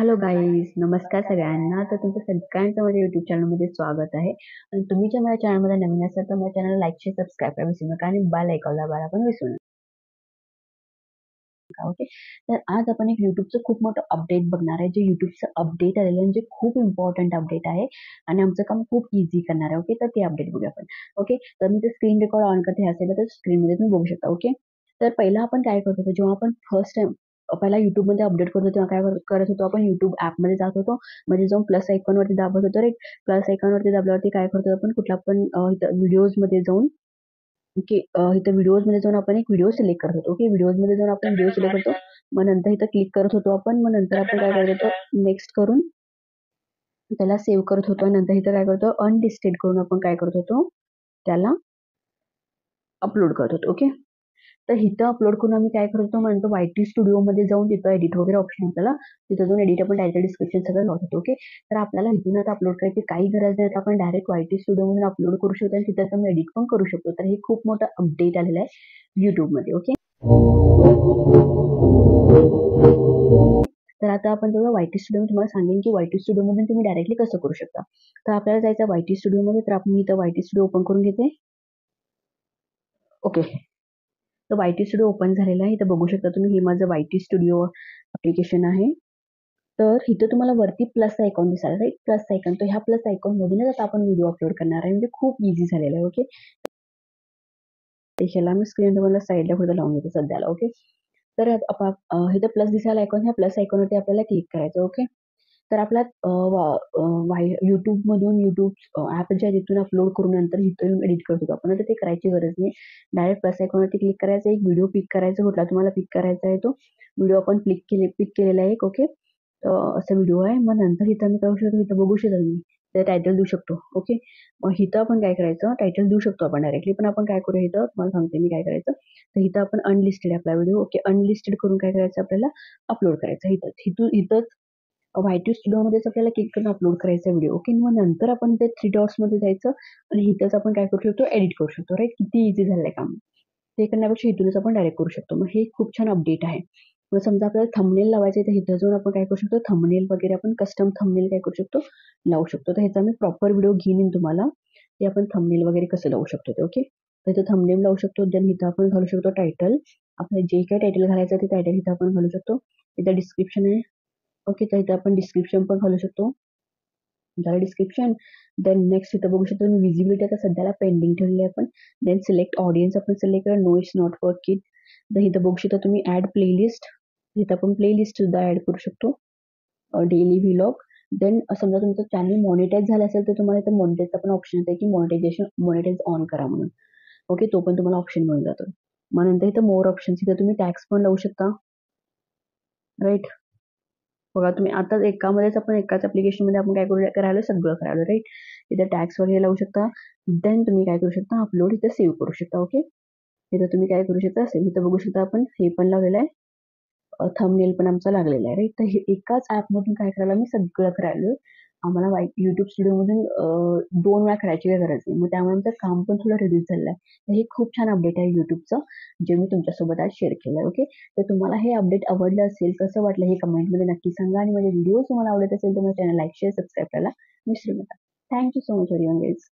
Hello guys, नमस्कार सगळ्यांना. तर तुमचं सगळ्यांचं माझ्या युट्यूब चॅनलमध्ये स्वागत आहे. आणि तुम्ही जर माझ्या चॅनलमध्ये नवीन असाल तर माझ्या चॅनल लाईक शेअर सबस्क्राईब करायला विसरू नका आणि बेल आयकॉनला दाबायला पण विसरू नका. ओके. तर आज आपण एक युट्यूबचं खूप मोठं अपडेट बघणार आहे. जे युट्यूबचं अपडेट आलेलं आहे, जे खूप इम्पॉर्टंट अपडेट आहे आणि आमचं काम खूप इझी करणार आहे. ओके, तर ते अपडेट बघूया आपण. ओके, तर मी ते स्क्रीन रेकॉर्ड ऑन करते असेल तर स्क्रीनमध्ये तुम्ही बघू शकता. ओके, तर पहिला आपण काय करत होतो, जेव्हा आपण फर्स्ट टाइम पहिला युट्यूबमध्ये अपडेट करत होतो तेव्हा काय करत होतो, आपण युट्यूब ॲपमध्ये जात होतो. म्हणजे जाऊन प्लस आयकॉनवरती दाबत होतो. राईट, प्लस आयकॉनवरती दाबल्यावरती काय करतो आपण, कुठला पण व्हिडिओजमध्ये जाऊन ओके, इथं व्हिडिओजमध्ये जाऊन आपण एक व्हिडिओ सिलेक्ट करत होतो. ओके, व्हिडिओजमध्ये जाऊन आपण व्हिडिओ सिलेक्ट करतो. मग नंतर इथं क्लिक करत होतो आपण. मग नंतर आपण काय करत होतो, नेक्स्ट करून त्याला सेव्ह करत होतो. नंतर इथं काय करतो, अनलिस्टेड करून आपण काय करत होतो, त्याला अपलोड करत होतो. ओके, तर इथं अपलोड करून आम्ही काय करत होतो, म्हणतो वायटी स्टुडिओमध्ये जाऊन तिथं एडिट वगैरे ऑप्शन आपल्याला तिथं जाऊन एडिट आपण टायटल डिस्क्रिप्शन सगळं लावत होतो. ओके, तर आपल्याला इथूनच अपलोड करायची काही गरज नाही. आपण डायरेक्ट वायटी स्टुडिओमधून अपलोड करू शकतो आणि तिथं आपण एडिट पण करू शकतो. तर हे खूप मोठं अपडेट आलेलं आहे युट्यूबमध्ये. ओके, तर आता आपण जेव्हा वायटी स्टुडिओ तुम्हाला सांगेन की वायटी स्टुडिओमधून तुम्ही डायरेक्टली कसं करू शकता. तर आपल्याला जायचं वायटी स्टुडिओमध्ये. तर आपण इथं वायटी स्टुडिओ ओपन करून घेते. ओके, तर वायटी स्टुडिओ ओपन झालेला आहे. इथं बघू शकता तुम्ही, हे माझं वायटी स्टुडिओ ॲप्लिकेशन आहे. तर इथं तुम्हाला वरती प्लस आयकॉन दिसाल, राईट, प्लस आयकॉन. तर ह्या प्लस आयकॉनमधूनच आता आपण व्हिडिओ अपलोड करणार आहे. म्हणजे खूप इझी झालेलं आहे. ओके, ह्याला मी स्क्रीन तुम्हाला साईडला कुठं लावून देते सध्याला. ओके, तर इथं प्लस दिसायला आयकॉन, ह्या प्लस आयकॉनवरती आपल्याला क्लिक करायचं. ओके, तर आपला युट्यूबमधून युट्यूब ॲप जे आहे तिथून अपलोड करून नंतर इथून एडिट करत होतो आपण. आता ते करायची गरज नाही. डायरेक्ट प्लस आयकॉनवरती क्लिक करायचं, एक व्हिडिओ पिक करायचा, कुठला तुम्हाला पिक करायचा आहे तो व्हिडिओ आपण पिक केलेला आहे. ओके, असा व्हिडिओ आहे. मग नंतर इथं मी करू शकतो, इथं बघू शकता तुम्ही ते टायटल देऊ शकतो. ओके, मग इथं आपण काय करायचं, टायटल देऊ शकतो आपण डायरेक्टली, पण आपण काय करूया इथं तुम्हाला सांगते मी काय करायचं. तर इथं आपण अनलिस्टेड आपला व्हिडिओ, ओके, अनलिस्टेड करून काय करायचं, आपल्याला अपलोड करायचं. इथंच वायटी स्टुडिओमध्येच आपल्याला क्लिक करून अपलोड करायचा व्हिडिओ. ओके, मग नंतर आपण ते 3 डॉट्समध्ये जायचं आणि इथंच आपण काय करू शकतो, एडिट करू शकतो. राईट, किती इझी झालंय काम. ते करण्यापेक्षा इथूनच आपण डायरेक्ट करू शकतो. मग हे खूप छान अपडेट आहे. मग समजा आपल्याला थंबनेल लावायचे तर इथं जाऊन आपण काय करू शकतो, थंबनेल वगैरे आपण कस्टम थंबनेल काय करू शकतो, लावू शकतो. तर ह्याचा मी प्रॉपर व्हिडिओ घेईन तुम्हाला, ते आपण थंबनेल वगैरे कसं लावू शकतो ते. ओके, तर इथं थंबनेल लावू शकतो. देन इथं आपण घालू शकतो टायटल. आपलं जे काही टायटल घालायचं ते टायटल इथं आपण घालू शकतो. इथं डिस्क्रिप्शन आहे. ओके, तर इथं आपण डिस्क्रिप्शन पण घालू शकतो. झालं डिस्क्रिप्शन. देन नेक्स्ट इथं बघू शकतो तुम्ही, व्हिजिबिलिटी आता सध्याला पेंडिंग ठेवलेली आहे आपण. देन सिलेक्ट ऑडियन्स आपण सिलेक्ट करा, नो इट्स नॉट फॉर किड. तर इथं बघू शकता तुम्ही, ॲड प्लेलिस्ट. इथं आपण प्लेलिस्ट सुद्धा ॲड करू शकतो, डेली व्लॉग. देन समजा तुमचं चॅनल मॉनिटाईज झालं असेल तर तुम्हाला इथं मॉनिटाईजचा पण ऑप्शन येते की मॉनिटाईज ऑन करा म्हणून. ओके, तो पण तुम्हाला ऑप्शन मिळून जातो. मग नंतर इथं मोर ऑप्शन्स, इथं तुम्ही टॅक्स पण लावू शकता. राईट, बघा तुम्ही आता एकामध्येच आपण एकाच ॲप्लिकेशनमध्ये आपण काय करायला सगळं करायला. राईट, इथं टॅक्स वगैरे लावू शकता. देन तुम्ही काय करू शकता, अपलोड इथं सेव्ह करू शकता. ओके, इथं तुम्ही काय करू शकता, सेव्ह. इथं बघू शकता आपण हे पण लावलेलं आहे, थंबनेल पण आमचा लागलेला आहे. राईट, तर हे एकाच ॲपमधून काय करायला मी सगळं करायला. आम्हाला युट्यूब स्टुडिओमधून 2 वेळा करायची काही गरज नाही. मग त्यामुळे आमचं काम पण थोडं रिड्यूस झालं आहे. तर हे खूप छान अपडेट आहे युट्यूबचं, जे मी तुमच्यासोबत आज शेअर केलं आहे. ओके, तर तुम्हाला हे अपडेट आवडलं असेल, कसं वाटलं हे कमेंटमध्ये नक्की सांगा. आणि माझे व्हिडिओ तुम्हाला आवडत असेल तर माझ्या चॅनल लाईक शेअर सबस्क्राईब करायला विसरू नका. Thank you so much for your guys.